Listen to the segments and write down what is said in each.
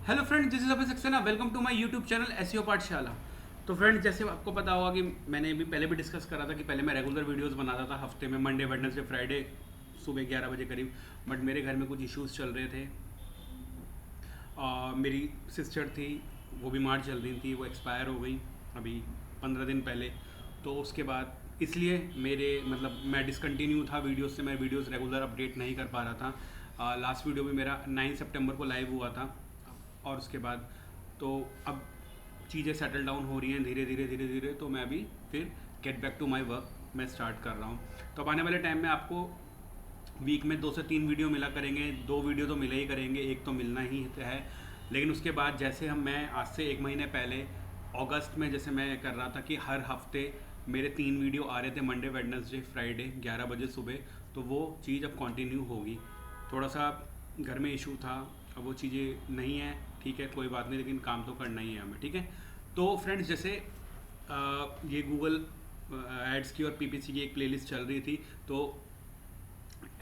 Hello friends, this is Abhay Saxena. Welcome to my YouTube channel SEO Pathshala. तो friends, जैसे आपको पता होगा कि मैंने भी पहले भी डिस्कस करा था कि पहले मैं रेगुलर वीडियोस बनाता था हफ्ते में, मंडे वेडनेसडे फ्राइडे सुबह 11 बजे करीब। बट मेरे घर में कुछ इश्यूज चल रहे थे। मेरी सिस्टर थी, वो बीमार चल रही थी, वो एक्सपायर हो गई अभी 15 दिन पहले। तो उसके बाद इसलिए मेरे मतलब मैं डिसकंटिन्यू था वीडियोस से, मैं वीडियोस रेगुलर अपडेट नहीं कर पा रहा था। लास्ट वीडियो भी मेरा 9 सितंबर को लाइव हुआ था। और उसके बाद तो अब चीज़ें सेटल डाउन हो रही हैं धीरे धीरे धीरे धीरे। तो मैं अभी फिर get back to my work मैं स्टार्ट कर रहा हूँ। तो अब आने वाले टाइम में आपको वीक में 2 से 3 वीडियो मिला करेंगे। 2 वीडियो तो मिले ही करेंगे, एक तो मिलना ही है। लेकिन उसके बाद जैसे मैं आज से 1 महीने पहले अगस्त में जैसे मैं कर रहा था कि हर हफ्ते मेरे 3 वीडियो आ रहे थे, मंडे वेडनेसडे फ्राइडे 11 बजे सुबह। तो वो चीज़ अब कंटिन्यू होगी। थोड़ा सा घर में इशू था, अब वो चीज़ें नहीं है, ठीक है, कोई बात नहीं, लेकिन काम तो करना ही है हमें, ठीक है। तो फ्रेंड्स, जैसे ये गूगल एड्स की और पीपीसी की एक प्लेलिस्ट चल रही थी, तो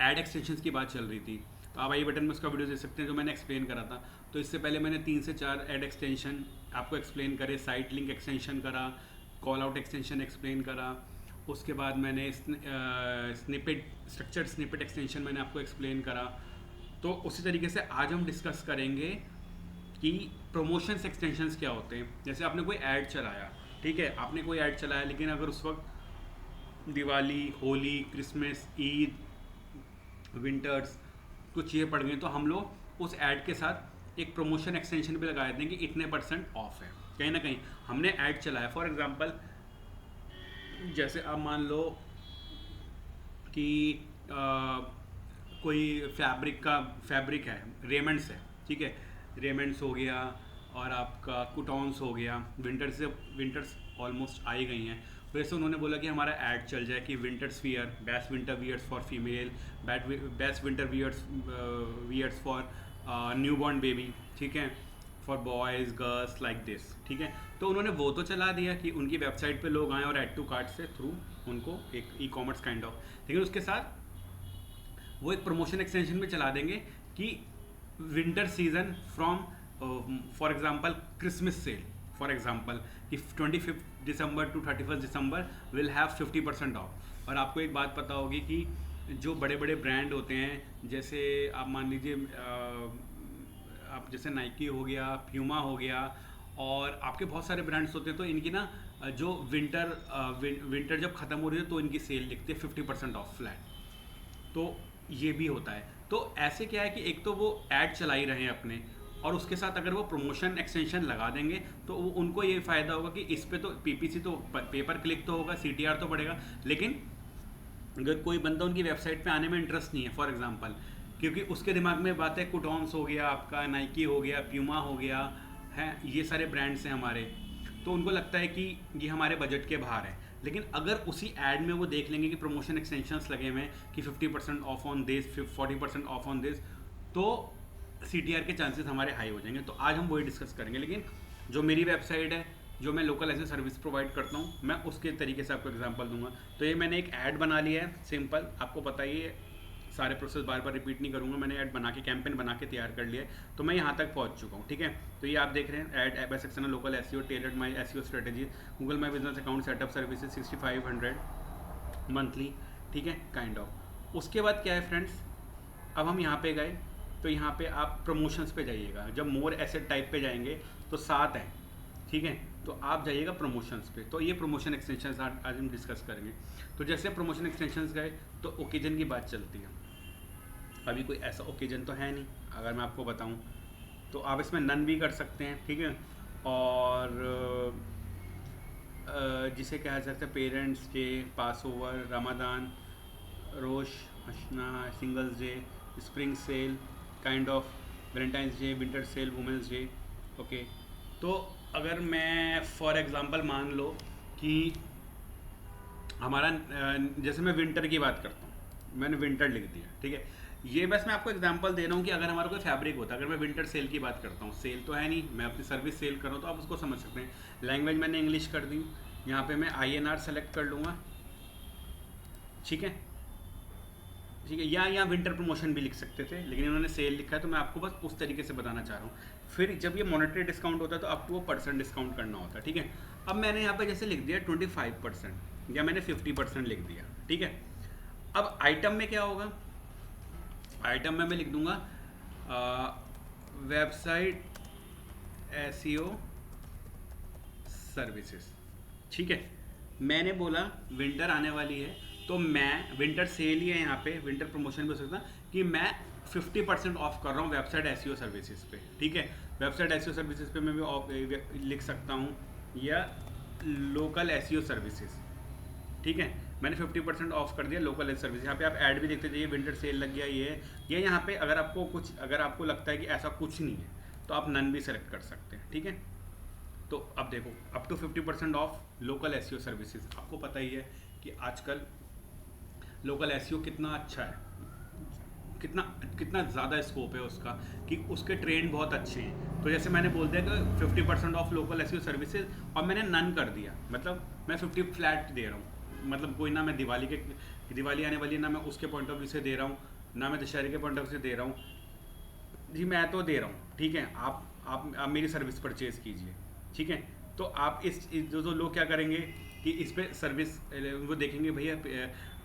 ऐड एक्सटेंशंस की बात चल रही थी। तो आप आई बटन में उसका वीडियो देख सकते हैं जो मैंने एक्सप्लेन करा था। तो इससे पहले मैंने 3 से 4 ऐड एक्सटेंशन आपको एक्सप्लेन करे, साइट लिंक एक्सटेंशन करा, कॉल आउट एक्सटेंशन एक्सप्लेन करा। उसके बाद मैंने स्निपेट स्ट्रक्चर्ड स्निपेट एक्सटेंशन मैंने आपको एक्सप्लेन करा। तो उसी तरीके से आज हम डिस्कस करेंगे कि प्रमोशंस एक्सटेंशंस क्या होते हैं। जैसे आपने कोई ऐड चलाया, ठीक है, आपने कोई ऐड चलाया, लेकिन अगर उस वक्त दिवाली, होली, क्रिसमस, ईद, विंटर्स कुछ चीज़ें पड़ गई, तो हम लोग उस ऐड के साथ एक प्रमोशन एक्सटेंशन भी लगा देते हैं कि इतने % ऑफ है। कहीं ना कहीं हमने ऐड चलाया। फॉर एग्जांपल, जैसे आप मान लो कि कोई फैब्रिक है, रेमंड्स है, ठीक है, रेमंड्स हो गया और आपका कुटॉन्स हो गया। विंटर्स ऑलमोस्ट आ ही गई हैं। वैसे उन्होंने बोला कि हमारा ऐड चल जाए कि winters wear, best winter wears for female, best winter wears for newborn baby, ठीक है, for boys girls like this, ठीक है। तो उन्होंने वो तो चला दिया कि उनकी वेबसाइट पे लोग आएँ और ऐड टू कार्ट से थ्रू उनको एक ई कॉमर्स काइंड ऑफ, लेकिन उसके साथ वो एक प्रमोशन एक्सटेंशन में चला देंगे कि winter season from for example Christmas sale, for example कि 25 December to 31 December will have 50% off. और आपको एक बात पता होगी कि जो बड़े बड़े ब्रांड होते हैं, जैसे आप मान लीजिए आप जैसे नाइकी हो गया, प्यूमा हो गया, और आपके बहुत सारे ब्रांड्स होते हैं, तो इनकी ना जो विंटर जब ख़त्म हो रही है तो इनकी सेल लिखते हैं 50% ऑफ फ्लैट। तो ये भी होता है। तो ऐसे क्या है कि एक तो वो ऐड चला ही रहे हैं अपने, और उसके साथ अगर वो प्रमोशन एक्सटेंशन लगा देंगे तो वो उनको ये फ़ायदा होगा कि इस पे तो पीपीसी तो पेपर क्लिक तो होगा, सीटीआर तो बढ़ेगा, लेकिन अगर कोई बंदा उनकी वेबसाइट पे आने में इंटरेस्ट नहीं है, फॉर एग्जांपल, क्योंकि उसके दिमाग में बात है कुटॉन्स हो गया, आपका नाइकी हो गया, प्यूमा हो गया है, ये सारे ब्रांड्स हैं हमारे, तो उनको लगता है कि ये हमारे बजट के बाहर है। लेकिन अगर उसी ऐड में वो देख लेंगे कि प्रमोशन एक्सटेंशंस लगे हुए हैं कि 50% of on this, 40% of on this, तो सीटीआर के चांसेस हमारे हाई हो जाएंगे। तो आज हम वही डिस्कस करेंगे। लेकिन जो मेरी वेबसाइट है, जो मैं लोकल ऐसे सर्विस प्रोवाइड करता हूँ, मैं उसके तरीके से आपको एग्जांपल दूंगा। तो ये मैंने एक ऐड बना लिया है सिंपल, आपको पता ही है, सारे प्रोसेस बार बार रिपीट नहीं करूँगा। मैंने ऐड बना के, कैंपेन बना के तैयार कर लिया है, तो मैं यहाँ तक पहुँच चुका हूँ, ठीक है। तो ये आप देख रहे हैं, add app section local SEO tailored my SEO strategy, Google my business account setup services 6500 monthly, ठीक है, काइंड ऑफ। उसके बाद क्या है फ्रेंड्स, अब हम यहाँ पे गए, तो यहाँ पे आप प्रमोशंस पे जाइएगा। जब मोर एसेट टाइप पे जाएंगे तो 7 है, ठीक है, तो आप जाइएगा प्रमोशंस पे। तो ये प्रमोशन एक्सटेंशंस आज हम डिस्कस करेंगे। तो जैसे प्रमोशन एक्सटेंशंस गए तो ओकेजन की बात चलती है। अभी कोई ऐसा ओकेजन तो है नहीं, अगर मैं आपको बताऊं, तो आप इसमें नन भी कर सकते हैं, ठीक है। और जिसे कहा जाता है parents day, Passover, Ramadan, Rosh Hashanah, singles day, spring sale, kind of, Valentine's day, winter sale, women's day, okay. तो अगर मैं फॉर एग्जांपल मान लो कि हमारा जैसे मैं विंटर की बात करता हूँ, मैंने विंटर लिख दिया, ठीक है। ये बस मैं आपको एग्जांपल दे रहा हूँ कि अगर हमारा कोई फैब्रिक होता, अगर मैं विंटर सेल की बात करता हूँ, सेल तो है नहीं, मैं अपनी सर्विस सेल कर रहा हूँ, तो आप उसको समझ सकते हैं। लैंग्वेज मैंने इंग्लिश कर दी, यहाँ पे मैं INR सेलेक्ट कर लूँगा, ठीक है। ठीक है, या विंटर प्रमोशन भी लिख सकते थे, लेकिन इन्होंने सेल लिखा है तो मैं आपको बस उस तरीके से बताना चाह रहा हूँ। फिर जब ये मॉनेटरी डिस्काउंट होता है तो आपको वो परसेंट डिस्काउंट करना होता है, ठीक है। अब मैंने यहाँ पे जैसे लिख दिया 25% या मैंने 50% लिख दिया, ठीक है। अब आइटम में क्या होगा, आइटम में मैं लिख दूंगा वेबसाइट एसईओ सर्विसेज, ठीक है। मैंने बोला विंटर आने वाली है तो मैं विंटर सेल ही है यहाँ पे, विंटर प्रमोशन भी हो सकता कि मैं 50% ऑफ कर रहा हूँ वेबसाइट एसईओ सर्विसेज पे, ठीक है। वेबसाइट एसईओ सर्विसेज पे मैं भी लिख सकता हूँ, या लोकल एसईओ सर्विसेज, ठीक है। मैंने 50% ऑफ कर दिया लोकल एसईओ सर्विस। यहाँ पे आप ऐड भी देखते जाइए, विंटर सेल लग गया ये है, या यहाँ पे अगर आपको कुछ, अगर आपको लगता है कि ऐसा कुछ नहीं है तो आप नन भी सेलेक्ट कर सकते हैं, ठीक है। तो अब देखो up to 50% off local SEO services. आपको पता ही है कि आजकल लोकल एसईओ कितना अच्छा है, कितना कितना ज़्यादा स्कोप है उसका, कि उसके ट्रेंड बहुत अच्छे हैं। तो जैसे मैंने बोल दिया कि 50% ऑफ लोकल एसईओ सर्विसेज, और मैंने नन कर दिया, मतलब मैं 50 फ्लैट दे रहा हूँ। मतलब कोई ना मैं दिवाली आने वाली है ना, मैं उसके पॉइंट ऑफ व्यू से दे रहा हूँ, ना मैं दशहरे के पॉइंट ऑफ व्यू से दे रहा हूँ जी, मैं तो दे रहा हूँ, ठीक है। आप मेरी सर्विस परचेज कीजिए, ठीक है। तो आप जो लोग क्या करेंगे कि इस पे सर्विस वो देखेंगे भैया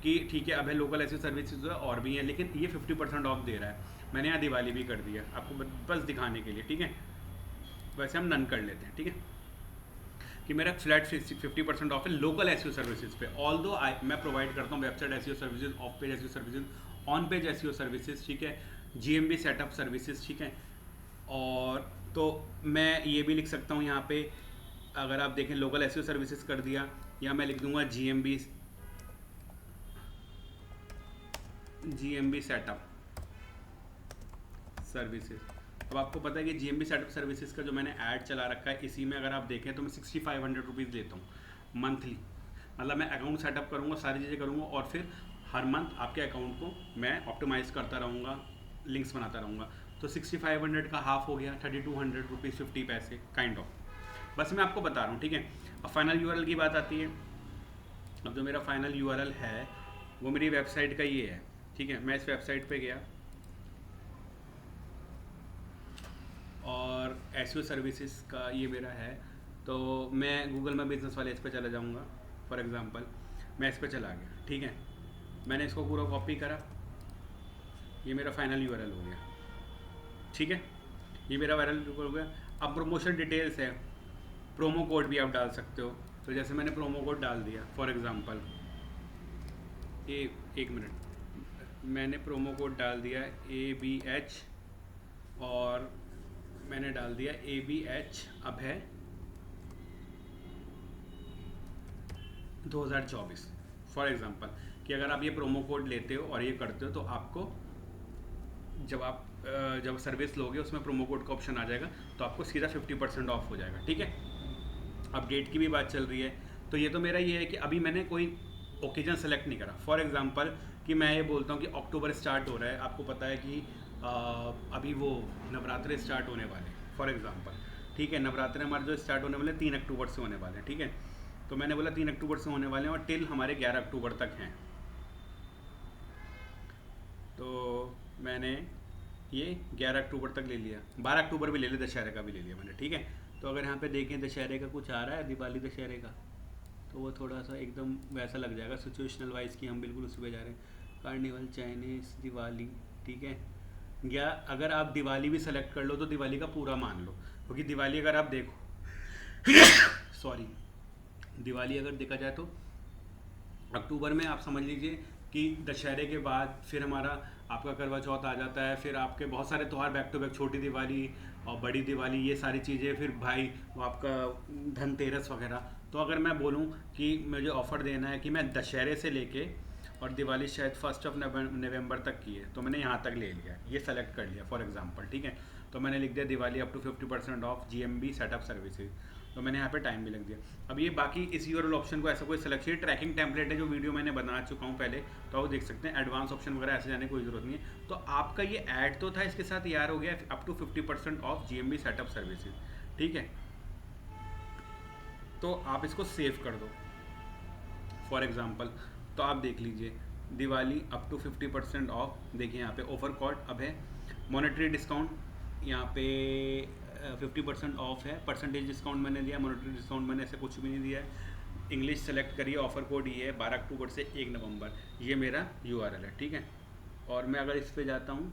कि ठीक है, अब है लोकल ऐसी सर्विसेज और भी हैं, लेकिन ये 50% ऑफ दे रहा है। मैंने यहाँ दिवाली भी कर दिया आपको बस दिखाने के लिए, ठीक है। वैसे हम नन कर लेते हैं, ठीक है, कि मेरा फ्लैट 50% ऑफ है लोकल एसईओ सर्विसेज पे। ऑल दो मैं प्रोवाइड करता हूँ website SEO services, of page SEO services, on page SEO services, ठीक है, जीएमबी सेटअप सर्विसेज, ठीक है। और तो मैं ये भी लिख सकता हूँ यहाँ पे, अगर आप देखें लोकल एसईओ सर्विसेज कर दिया, या मैं लिख दूंगा जीएमबी सेटअप सर्विसेज। अब आपको पता है कि जीएमबी सेटअप सर्विसेज का जो मैंने ऐड चला रखा है, इसी में अगर आप देखें तो मैं 6500 रुपीज़ लेता हूँ मंथली। मतलब मैं अकाउंट सेटअप करूँगा, सारी चीज़ें करूँगा, और फिर हर मंथ आपके अकाउंट को मैं ऑप्टिमाइज़ करता रहूँगा, लिंक्स बनाता रहूँगा। तो 6500 का हाफ हो गया 3200 रुपीज़ 50 पैसे काइंड ऑफ। बस मैं आपको बता रहा हूँ, ठीक है। अब फाइनल यूआरएल की बात आती है। अब जो मेरा फाइनल यूआरएल है वो मेरी वेबसाइट का ये है, ठीक है। मैं इस वेबसाइट पे गया और एसईओ सर्विसेज का ये मेरा है, तो मैं गूगल में बिजनेस वाले इस पर चला जाऊँगा। फॉर एग्जांपल मैं इस पर चला गया, ठीक है। मैंने इसको पूरा कॉपी करा, ये मेरा फाइनल यूआरएल हो गया, ठीक है। ये मेरा वायरल हो गया। अब प्रमोशन डिटेल्स है, प्रोमो कोड भी आप डाल सकते हो। तो जैसे मैंने प्रोमो कोड डाल दिया, फॉर एग्जांपल एक मिनट, मैंने प्रोमो कोड डाल दिया ABH, और मैंने डाल दिया ABH अब है 2024 फॉर एग्जांपल, कि अगर आप ये प्रोमो कोड लेते हो और ये करते हो तो आपको जब सर्विस लोगे उसमें प्रोमो कोड का ऑप्शन आ जाएगा, तो आपको सीधा 50% ऑफ हो जाएगा, ठीक है। अब डेट की भी बात चल रही है, तो ये तो मेरा ये है कि अभी मैंने कोई ओकेजन सेलेक्ट नहीं करा। फॉर एग्जांपल कि मैं ये बोलता हूँ कि अक्टूबर स्टार्ट हो रहा है, आपको पता है कि अभी वो नवरात्रे स्टार्ट होने वाले हैं फॉर एग्जांपल, ठीक है। नवरात्रे हमारे जो स्टार्ट होने वाले 3 अक्टूबर से होने वाले हैं, ठीक है। तो मैंने बोला 3 अक्टूबर से होने वाले हैं और टिल हमारे 11 अक्टूबर तक हैं। तो मैंने ये 11 अक्टूबर तक ले लिया, 12 अक्टूबर भी ले लिया, दशहरे का भी ले लिया मैंने, ठीक है। तो अगर यहाँ पे देखें दशहरे का कुछ आ रहा है, दिवाली दशहरे का, तो वो थोड़ा सा एकदम वैसा लग जाएगा सिचुएशनल वाइज कि हम बिल्कुल उसी पे जा रहे हैं। कार्निवल, चाइनीज, दिवाली, ठीक है। या अगर आप दिवाली भी सेलेक्ट कर लो तो दिवाली का पूरा मान लो, क्योंकि दिवाली अगर आप देखो सॉरी, दिवाली अगर देखा जाए तो अक्टूबर में आप समझ लीजिए कि दशहरे के बाद फिर हमारा आपका करवा चौथ आ जाता है, फिर आपके बहुत सारे त्यौहार बैक टू बैक, छोटी दिवाली और बड़ी दिवाली, ये सारी चीज़ें, फिर भाई वो आपका धनतेरस वगैरह। तो अगर मैं बोलूँ कि मुझे ऑफ़र देना है कि मैं दशहरे से लेके और दिवाली शायद 1 नवंबर तक की है, तो मैंने यहाँ तक ले लिया, ये सेलेक्ट कर लिया फॉर एग्जांपल, ठीक है। तो मैंने लिख दिया Diwali up to 50% off GMB setup services, तो मैंने यहाँ पे टाइम भी लग दिया। अब ये बाकी इस यूआरएल ऑप्शन को ऐसा कोई सिलेक्शन, ट्रैकिंग टेम्पलेट है जो वीडियो मैंने बना चुका हूँ पहले, तो आप देख सकते हैं। एडवांस ऑप्शन वगैरह ऐसे जाने की कोई ज़रूरत नहीं है। तो आपका ये ऐड तो था, इसके साथ यार हो गया up to 50% off GMB setup services, ठीक है। तो आप इसको सेव कर दो फॉर एग्जाम्पल, तो आप देख लीजिए दिवाली अप टू 50% ऑफ। देखिए यहाँ पे ऑफर कोड अब है, मॉनेटरी डिस्काउंट यहाँ पे 50% ऑफ है, परसेंटेज डिस्काउंट मैंने दिया, मॉनेटरी डिस्काउंट मैंने ऐसे कुछ भी नहीं दिया है। इंग्लिश सेलेक्ट करिए, ऑफर कोड ये है 12 अक्टूबर से 1 नवंबर, ये मेरा URL है, ठीक है। और मैं अगर इस पे जाता हूँ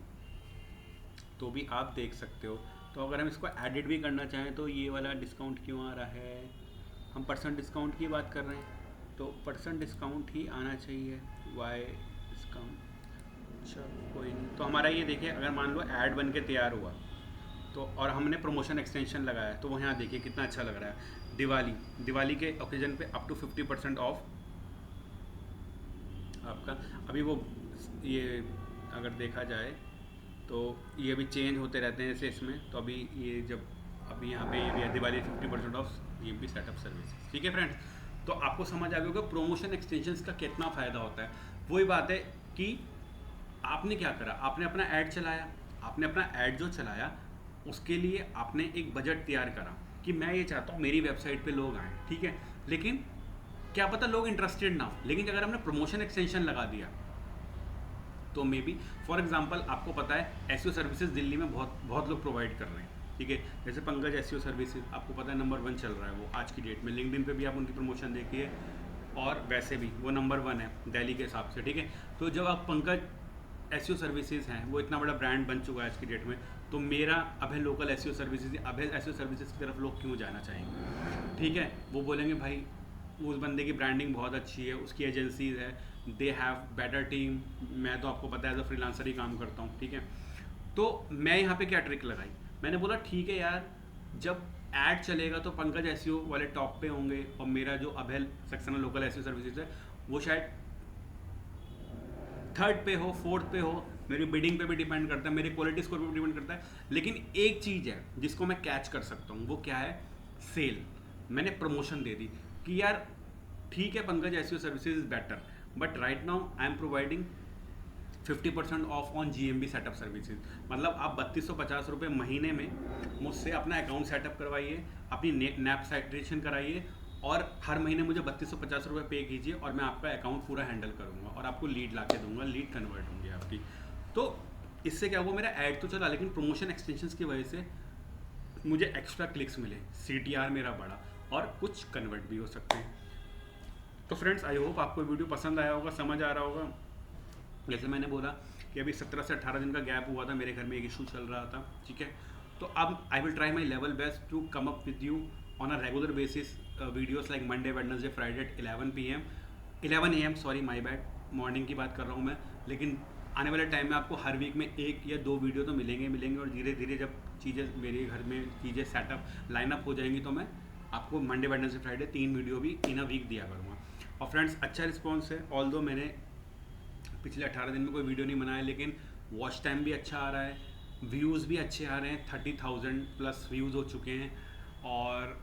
तो भी आप देख सकते हो। तो अगर हम इसको एडिट भी करना चाहें तो ये वाला डिस्काउंट क्यों आ रहा है, हम परसेंट डिस्काउंट की बात कर रहे हैं तो परसेंट डिस्काउंट ही आना चाहिए, वाई डिस्काउंट। अच्छा कोई नहीं, तो हमारा ये देखिए अगर मान लो ऐड बन के तैयार हुआ तो, और हमने प्रमोशन एक्सटेंशन लगाया तो वो यहाँ देखिए कितना अच्छा लग रहा है। दिवाली के ओकेजन पे अप टू 50% ऑफ आपका। अभी वो ये अगर देखा जाए तो ये अभी चेंज होते रहते हैं जैसे इसमें, तो अभी ये जब अभी यहाँ पे ये भी है Diwali 50% off GMB setup service, ठीक है फ्रेंड्स। तो आपको समझ आ गया होगा प्रमोशन एक्सटेंशंस का कितना फ़ायदा होता है। वही बात है कि आपने क्या करा, आपने अपना ऐड चलाया, आपने अपना ऐड जो चलाया उसके लिए आपने एक बजट तैयार करा कि मैं ये चाहता हूँ मेरी वेबसाइट पे लोग आएँ, ठीक है। लेकिन क्या पता लोग इंटरेस्टेड ना हो, लेकिन अगर हमने प्रमोशन एक्सटेंशन लगा दिया तो मे बी फॉर एग्जांपल आपको पता है SEO सर्विसेज दिल्ली में बहुत लोग प्रोवाइड कर रहे हैं, ठीक है। जैसे पंकज SEO सर्विसेज आपको पता है नंबर 1 चल रहा है वो आज की डेट में, लिंक्डइन पे भी आप उनकी प्रमोशन देखिए और वैसे भी वो नंबर 1 है दिल्ली के हिसाब से, ठीक है। तो जब आप पंकज SEO सर्विसेज हैं, वो इतना बड़ा ब्रांड बन चुका है आज की डेट में, तो मेरा अभय लोकल SEO सर्विसेज, अभय SEO सर्विसेज की तरफ लोग क्यों जाना चाहेंगे, ठीक है। वो बोलेंगे भाई उस बंदे की ब्रांडिंग बहुत अच्छी है, उसकी एजेंसीज है, दे हैव बेटर टीम, मैं तो आपको पता है एज अ फ्रीलांसर ही काम करता हूँ, ठीक है। तो मैं यहाँ पे क्या ट्रिक लगाई, मैंने बोला ठीक है यार, जब ऐड चलेगा तो पंकज SEO वाले टॉप पे होंगे और मेरा जो अभय सक्सेना लोकल SEO सर्विसेज है वो शायद 3rd पे हो, 4th पे हो, मेरी बिडिंग पे भी डिपेंड करता है, मेरी क्वालिटी स्कोर पे भी डिपेंड करता है। लेकिन एक चीज़ है जिसको मैं कैच कर सकता हूँ, वो क्या है, सेल। मैंने प्रमोशन दे दी कि यार ठीक है Pankaj SEO services is better, but right now I am providing 50% of on GMB setup services. मतलब आप 3250 रुपये महीने में मुझसे अपना अकाउंट सेटअप करवाइए, अपनी नैप साइट्रेशन कराइए और हर महीने मुझे 3250 रुपये पे कीजिए और मैं आपका अकाउंट पूरा हैंडल करूँगा और आपको लीड ला के दूँगा, लीड कन्वर्ट होंगी आपकी। तो इससे क्या हुआ, मेरा ऐड तो चला लेकिन प्रमोशन एक्सटेंशंस की वजह से मुझे एक्स्ट्रा क्लिक्स मिले, CTR मेरा बढ़ा और कुछ कन्वर्ट भी हो सकते हैं। तो फ्रेंड्स आई होप आपको वीडियो पसंद आया होगा, समझ आ रहा होगा। जैसे मैंने बोला कि अभी 17 से 18 दिन का गैप हुआ था, मेरे घर में एक इशू चल रहा था, ठीक है। तो अब I will try my level best to come up with you on a regular basis videos like Monday, Wednesday, Friday at 11 AM, sorry my bad, morning की बात कर रहा हूँ मैं। लेकिन आने वाले टाइम में आपको हर वीक में 1 या 2 वीडियो तो मिलेंगे और धीरे धीरे जब चीज़ें मेरे घर में चीज़ें सेटअप लाइनअप हो जाएंगी तो मैं आपको मंडे, वेडनेसडे, फ्राइडे 3 वीडियो भी इन अ वीक दिया करूँगा। और फ्रेंड्स अच्छा रिस्पॉन्स है, ऑल्दो मैंने पिछले 18 दिन में कोई वीडियो नहीं बनाया, लेकिन वॉच टाइम भी अच्छा आ रहा है, व्यूज़ भी अच्छे आ रहे हैं, 30,000 प्लस व्यूज़ हो चुके हैं और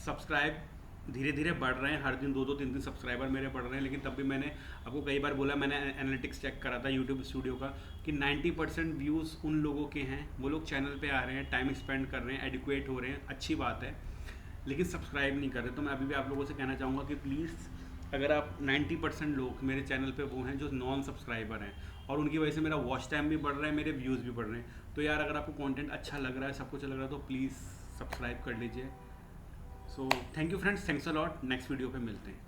सब्सक्राइब धीरे धीरे बढ़ रहे हैं, हर दिन 2-2, 3-3 सब्सक्राइबर मेरे बढ़ रहे हैं। लेकिन तब भी मैंने आपको कई बार बोला, मैंने एनालिटिक्स चेक करा था यूट्यूब स्टूडियो का कि 90% व्यूज़ उन लोगों के हैं, वो लोग चैनल पे आ रहे हैं, टाइम स्पेंड कर रहे हैं, एडुकेट हो रहे हैं, अच्छी बात है, लेकिन सब्सक्राइब नहीं कर रहे। तो मैं अभी भी आप लोगों से कहना चाहूँगा कि प्लीज़ अगर आप 90% लोग मेरे चैनल पे वो हैं जो नॉन सब्सक्राइबर हैं और उनकी वजह से मेरा वॉच टाइम भी बढ़ रहा है, मेरे व्यूज़ भी बढ़ रहे हैं, तो यार अगर आपको कंटेंट अच्छा लग रहा है, सब कुछ लग रहा है, तो प्लीज़ सब्सक्राइब कर लीजिए। So thank you friends, thanks a lot, next video पे मिलते हैं।